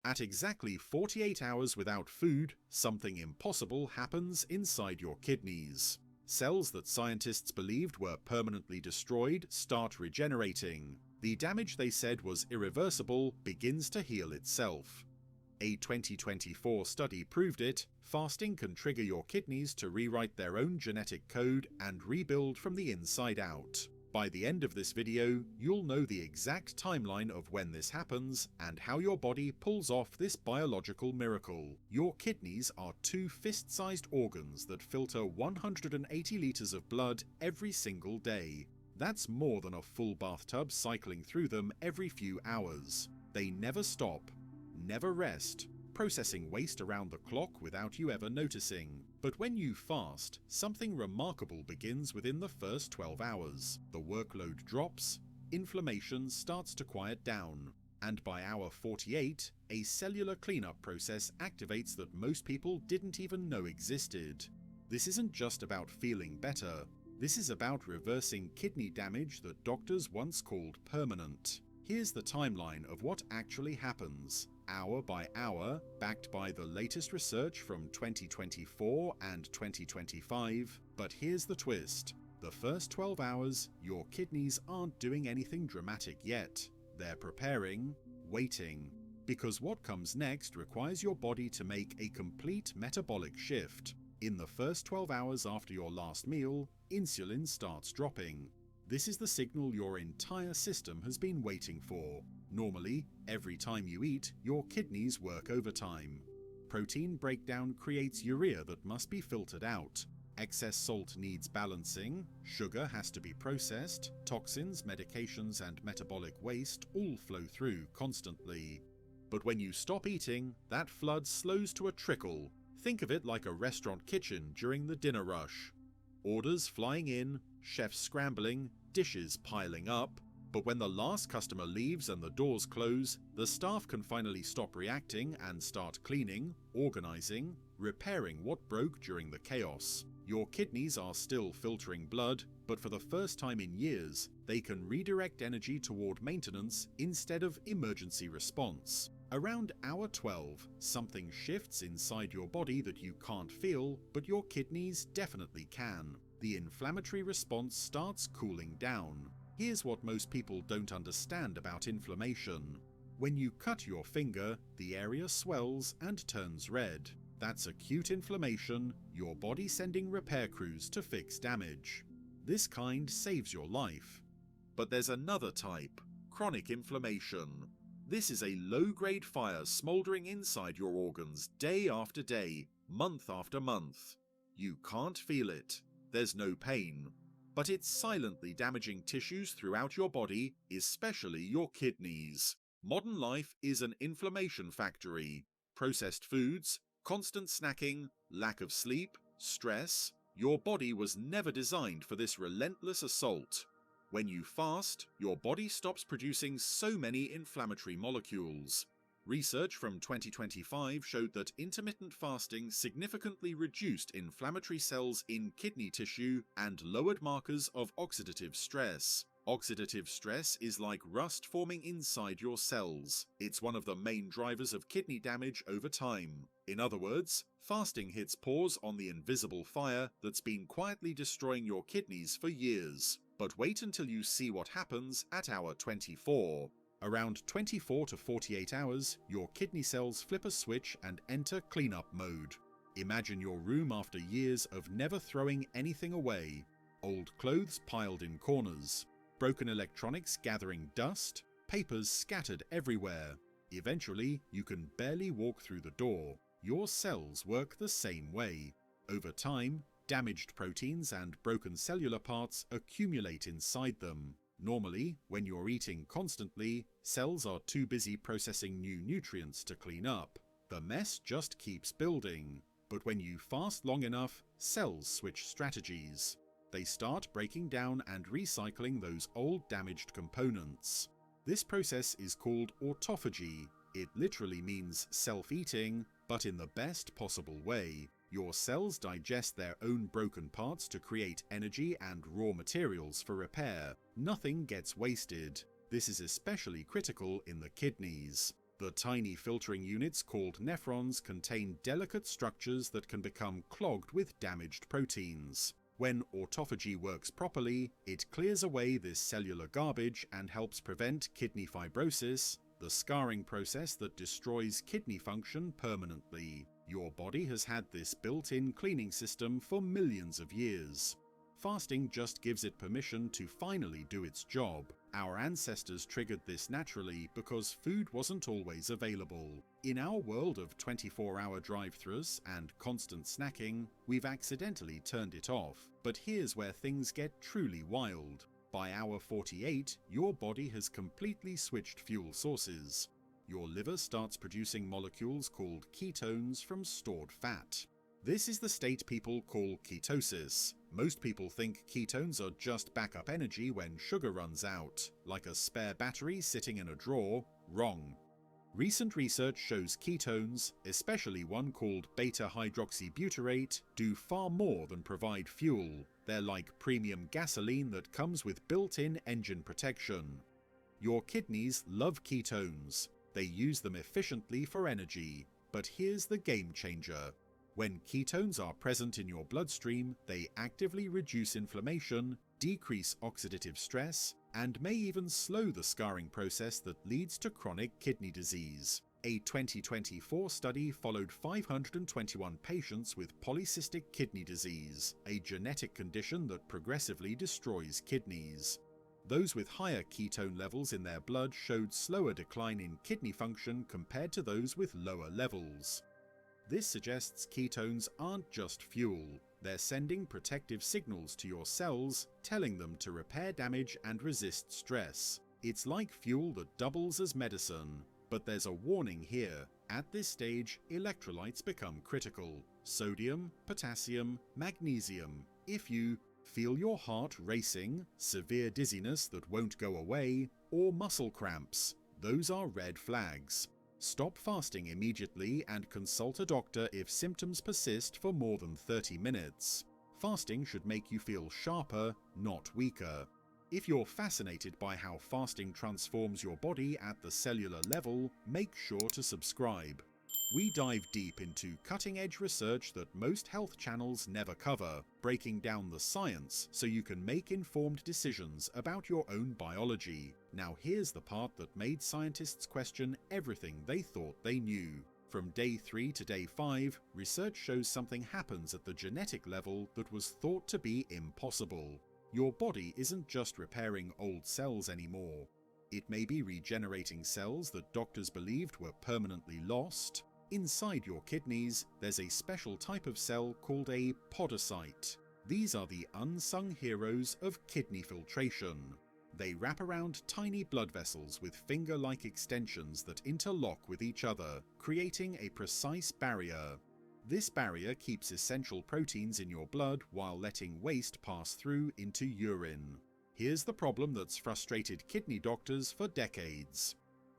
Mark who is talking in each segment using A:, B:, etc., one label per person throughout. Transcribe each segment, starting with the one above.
A: At exactly 48 hours without food, something impossible happens inside your kidneys. Cells that scientists believed were permanently destroyed start regenerating. The damage they said was irreversible begins to heal itself. A 2024 study proved it. Fasting can trigger your kidneys to rewrite their own genetic code and rebuild from the inside out. By the end of this video, you'll know the exact timeline of when this happens and how your body pulls off this biological miracle. Your kidneys are 2 fist-sized organs that filter 180 liters of blood every single day. That's more than a full bathtub cycling through them every few hours. They never stop, never rest, processing waste around the clock without you ever noticing. But when you fast, something remarkable begins within the first 12 hours. The workload drops, inflammation starts to quiet down, and by hour 48, a cellular cleanup process activates that most people didn't even know existed. This isn't just about feeling better. This is about reversing kidney damage that doctors once called permanent. Here's the timeline of what actually happens, hour by hour, backed by the latest research from 2024 and 2025. But here's the twist. The first 12 hours, your kidneys aren't doing anything dramatic yet. They're preparing, waiting. Because what comes next requires your body to make a complete metabolic shift. In the first 12 hours after your last meal, insulin starts dropping. This is the signal your entire system has been waiting for. Normally, every time you eat, your kidneys work overtime. Protein breakdown creates urea that must be filtered out. Excess salt needs balancing, sugar has to be processed, toxins, medications, and metabolic waste all flow through constantly. But when you stop eating, that flood slows to a trickle. Think of it like a restaurant kitchen during the dinner rush. Orders flying in, chefs scrambling, dishes piling up. But when the last customer leaves and the doors close, the staff can finally stop reacting and start cleaning, organizing, repairing what broke during the chaos. Your kidneys are still filtering blood, but for the first time in years, they can redirect energy toward maintenance instead of emergency response. Around hour 12, something shifts inside your body that you can't feel, but your kidneys definitely can. The inflammatory response starts cooling down. Here's what most people don't understand about inflammation. When you cut your finger, the area swells and turns red. That's acute inflammation, your body sending repair crews to fix damage. This kind saves your life. But there's another type, chronic inflammation. This is a low-grade fire smoldering inside your organs day after day, month after month. You can't feel it. There's no pain. But it's silently damaging tissues throughout your body, especially your kidneys. Modern life is an inflammation factory. Processed foods, constant snacking, lack of sleep, stress. Your body was never designed for this relentless assault. When you fast, your body stops producing so many inflammatory molecules. Research from 2025 showed that intermittent fasting significantly reduced inflammatory cells in kidney tissue and lowered markers of oxidative stress. Oxidative stress is like rust forming inside your cells. It's one of the main drivers of kidney damage over time. In other words, fasting hits pause on the invisible fire that's been quietly destroying your kidneys for years. But wait until you see what happens at hour 24. Around 24 to 48 hours, your kidney cells flip a switch and enter cleanup mode. Imagine your room after years of never throwing anything away. Old clothes piled in corners, broken electronics gathering dust, papers scattered everywhere. Eventually, you can barely walk through the door. Your cells work the same way. Over time, damaged proteins and broken cellular parts accumulate inside them. Normally, when you're eating constantly, cells are too busy processing new nutrients to clean up. The mess just keeps building. But when you fast long enough, cells switch strategies. They start breaking down and recycling those old damaged components. This process is called autophagy. It literally means self-eating, but in the best possible way. Your cells digest their own broken parts to create energy and raw materials for repair. Nothing gets wasted. This is especially critical in the kidneys. The tiny filtering units called nephrons contain delicate structures that can become clogged with damaged proteins. When autophagy works properly, it clears away this cellular garbage and helps prevent kidney fibrosis, the scarring process that destroys kidney function permanently. Your body has had this built-in cleaning system for millions of years. Fasting just gives it permission to finally do its job. Our ancestors triggered this naturally because food wasn't always available. In our world of 24-hour drive-thrus and constant snacking, we've accidentally turned it off. But here's where things get truly wild. By hour 48, your body has completely switched fuel sources. Your liver starts producing molecules called ketones from stored fat. This is the state people call ketosis. Most people think ketones are just backup energy when sugar runs out, like a spare battery sitting in a drawer. Wrong. Recent research shows ketones, especially one called beta-hydroxybutyrate, do far more than provide fuel. They're like premium gasoline that comes with built-in engine protection. Your kidneys love ketones. They use them efficiently for energy. But here's the game changer. When ketones are present in your bloodstream, they actively reduce inflammation, decrease oxidative stress, and may even slow the scarring process that leads to chronic kidney disease. A 2024 study followed 521 patients with polycystic kidney disease, a genetic condition that progressively destroys kidneys. Those with higher ketone levels in their blood showed slower decline in kidney function compared to those with lower levels. This suggests ketones aren't just fuel. They're sending protective signals to your cells, telling them to repair damage and resist stress. It's like fuel that doubles as medicine. But there's a warning here. At this stage, electrolytes become critical. Sodium, potassium, magnesium. If you feel your heart racing, severe dizziness that won't go away, or muscle cramps, those are red flags. Stop fasting immediately and consult a doctor if symptoms persist for more than 30 minutes. Fasting should make you feel sharper, not weaker. If you're fascinated by how fasting transforms your body at the cellular level, make sure to subscribe. We dive deep into cutting-edge research that most health channels never cover, breaking down the science so you can make informed decisions about your own biology. Now here's the part that made scientists question everything they thought they knew. From day 3 to day 5, research shows something happens at the genetic level that was thought to be impossible. Your body isn't just repairing old cells anymore. It may be regenerating cells that doctors believed were permanently lost. Inside your kidneys, there's a special type of cell called a podocyte. These are the unsung heroes of kidney filtration. They wrap around tiny blood vessels with finger-like extensions that interlock with each other, creating a precise barrier. This barrier keeps essential proteins in your blood while letting waste pass through into urine. Here's the problem that's frustrated kidney doctors for decades.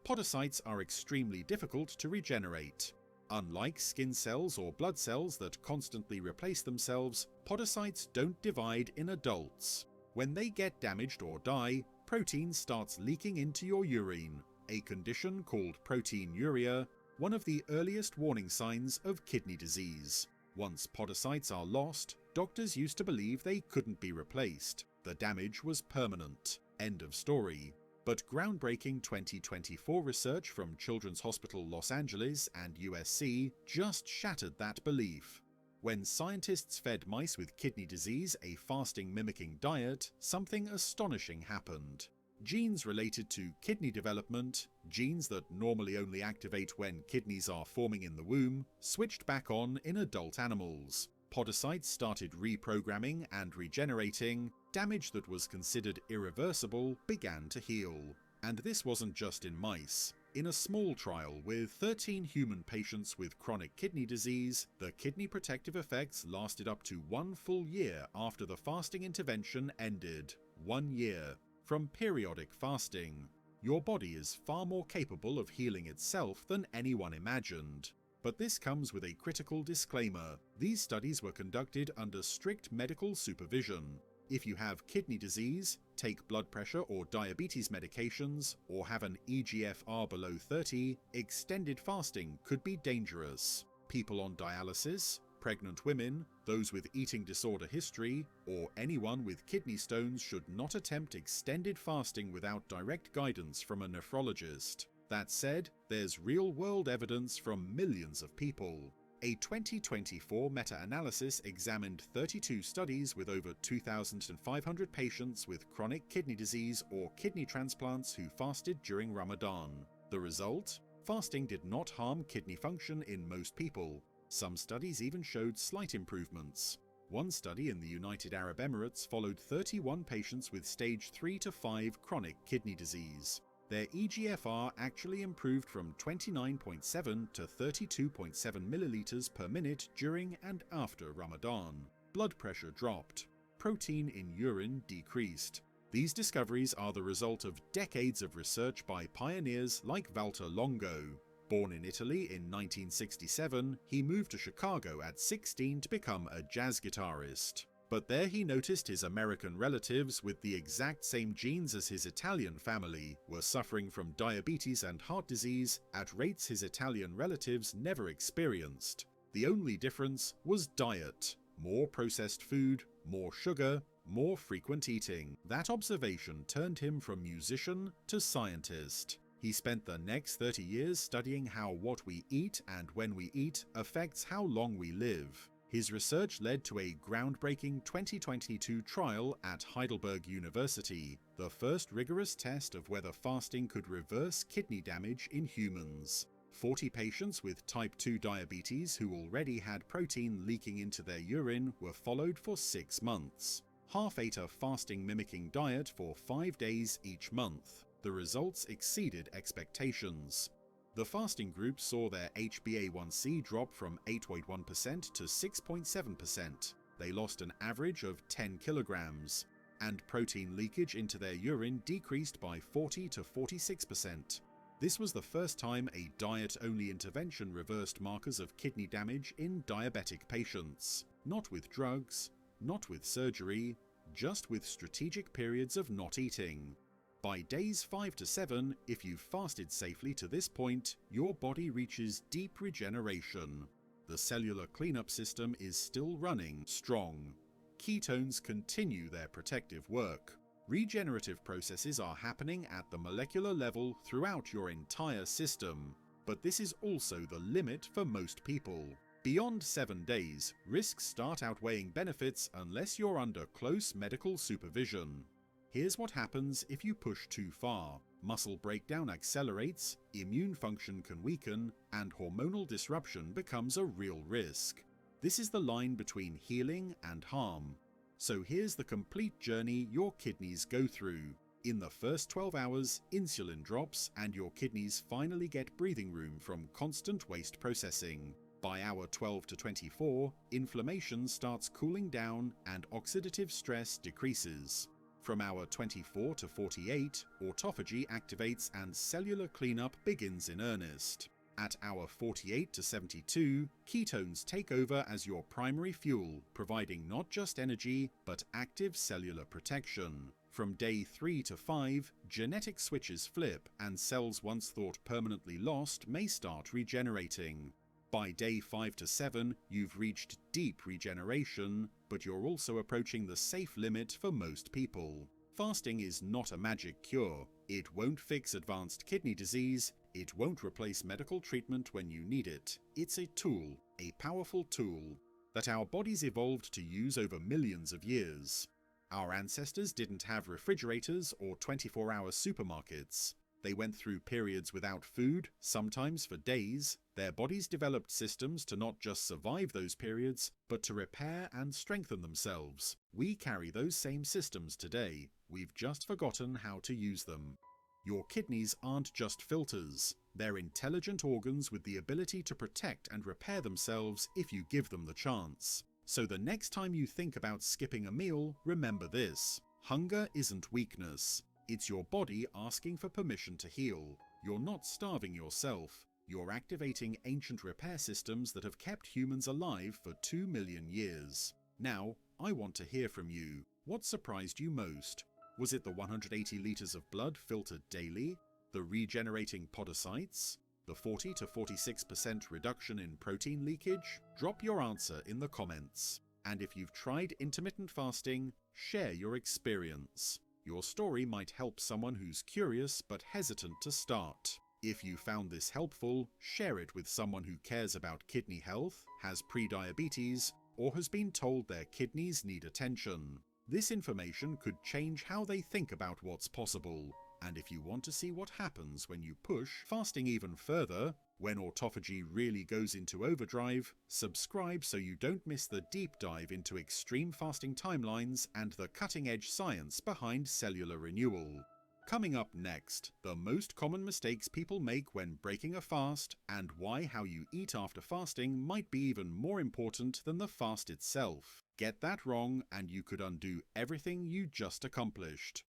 A: Podocytes are extremely difficult to regenerate. Unlike skin cells or blood cells that constantly replace themselves, podocytes don't divide in adults. When they get damaged or die, protein starts leaking into your urine, a condition called proteinuria, one of the earliest warning signs of kidney disease. Once podocytes are lost, doctors used to believe they couldn't be replaced. The damage was permanent. End of story. But groundbreaking 2024 research from Children's Hospital Los Angeles and USC just shattered that belief. When scientists fed mice with kidney disease a fasting-mimicking diet, something astonishing happened. Genes related to kidney development, genes that normally only activate when kidneys are forming in the womb, switched back on in adult animals. Podocytes started reprogramming and regenerating. Damage that was considered irreversible began to heal. And this wasn't just in mice. In a small trial with 13 human patients with chronic kidney disease, the kidney protective effects lasted up to 1 full year after the fasting intervention ended. 1 year. From periodic fasting. Your body is far more capable of healing itself than anyone imagined. But this comes with a critical disclaimer. These studies were conducted under strict medical supervision. If you have kidney disease, take blood pressure or diabetes medications, or have an eGFR below 30, extended fasting could be dangerous. People on dialysis, pregnant women, those with eating disorder history, or anyone with kidney stones should not attempt extended fasting without direct guidance from a nephrologist. That said, there's real-world evidence from millions of people. A 2024 meta-analysis examined 32 studies with over 2,500 patients with chronic kidney disease or kidney transplants who fasted during Ramadan. The result? Fasting did not harm kidney function in most people. Some studies even showed slight improvements. One study in the United Arab Emirates followed 31 patients with stage 3 to 5 chronic kidney disease. Their eGFR actually improved from 29.7 to 32.7 milliliters per minute during and after Ramadan. Blood pressure dropped. Protein in urine decreased. These discoveries are the result of decades of research by pioneers like Walter Longo. Born in Italy in 1967, he moved to Chicago at 16 to become a jazz guitarist. But there he noticed his American relatives with the exact same genes as his Italian family were suffering from diabetes and heart disease at rates his Italian relatives never experienced. The only difference was diet. More processed food, more sugar, more frequent eating. That observation turned him from musician to scientist. He spent the next 30 years studying how what we eat and when we eat affects how long we live. His research led to a groundbreaking 2022 trial at Heidelberg University, the first rigorous test of whether fasting could reverse kidney damage in humans. 40 patients with type 2 diabetes who already had protein leaking into their urine were followed for 6 months. Half ate a fasting-mimicking diet for 5 days each month. The results exceeded expectations. The fasting group saw their HbA1c drop from 8.1% to 6.7%. They lost an average of 10 kilograms, and protein leakage into their urine decreased by 40 to 46%. This was the first time a diet-only intervention reversed markers of kidney damage in diabetic patients. Not with drugs, not with surgery, just with strategic periods of not eating. By days 5 to 7, if you've fasted safely to this point, your body reaches deep regeneration. The cellular cleanup system is still running strong. Ketones continue their protective work. Regenerative processes are happening at the molecular level throughout your entire system. But this is also the limit for most people. Beyond 7 days, risks start outweighing benefits unless you're under close medical supervision. Here's what happens if you push too far. Muscle breakdown accelerates, immune function can weaken, and hormonal disruption becomes a real risk. This is the line between healing and harm. So here's the complete journey your kidneys go through. In the first 12 hours, insulin drops and your kidneys finally get breathing room from constant waste processing. By hour 12 to 24, inflammation starts cooling down and oxidative stress decreases. From hour 24 to 48, autophagy activates and cellular cleanup begins in earnest. At hour 48 to 72, ketones take over as your primary fuel, providing not just energy, but active cellular protection. From day 3 to 5, genetic switches flip, and cells once thought permanently lost may start regenerating. By day 5 to 7, you've reached deep regeneration, but you're also approaching the safe limit for most people. Fasting is not a magic cure. It won't fix advanced kidney disease. It won't replace medical treatment when you need it. It's a tool, a powerful tool, that our bodies evolved to use over millions of years. Our ancestors didn't have refrigerators or 24-hour supermarkets. They went through periods without food, sometimes for days. Their bodies developed systems to not just survive those periods, but to repair and strengthen themselves. We carry those same systems today. We've just forgotten how to use them. Your kidneys aren't just filters. They're intelligent organs with the ability to protect and repair themselves if you give them the chance. So the next time you think about skipping a meal, remember this. Hunger isn't weakness. It's your body asking for permission to heal. You're not starving yourself. You're activating ancient repair systems that have kept humans alive for 2 million years. Now, I want to hear from you. What surprised you most? Was it the 180 litres of blood filtered daily? The regenerating podocytes? The 40 to 46% reduction in protein leakage? Drop your answer in the comments. And if you've tried intermittent fasting, share your experience. Your story might help someone who's curious but hesitant to start. If you found this helpful, share it with someone who cares about kidney health, has prediabetes, or has been told their kidneys need attention. This information could change how they think about what's possible. And if you want to see what happens when you push fasting even further, when autophagy really goes into overdrive, subscribe so you don't miss the deep dive into extreme fasting timelines and the cutting-edge science behind cellular renewal. Coming up next, the most common mistakes people make when breaking a fast and why how you eat after fasting might be even more important than the fast itself. Get that wrong and you could undo everything you just accomplished.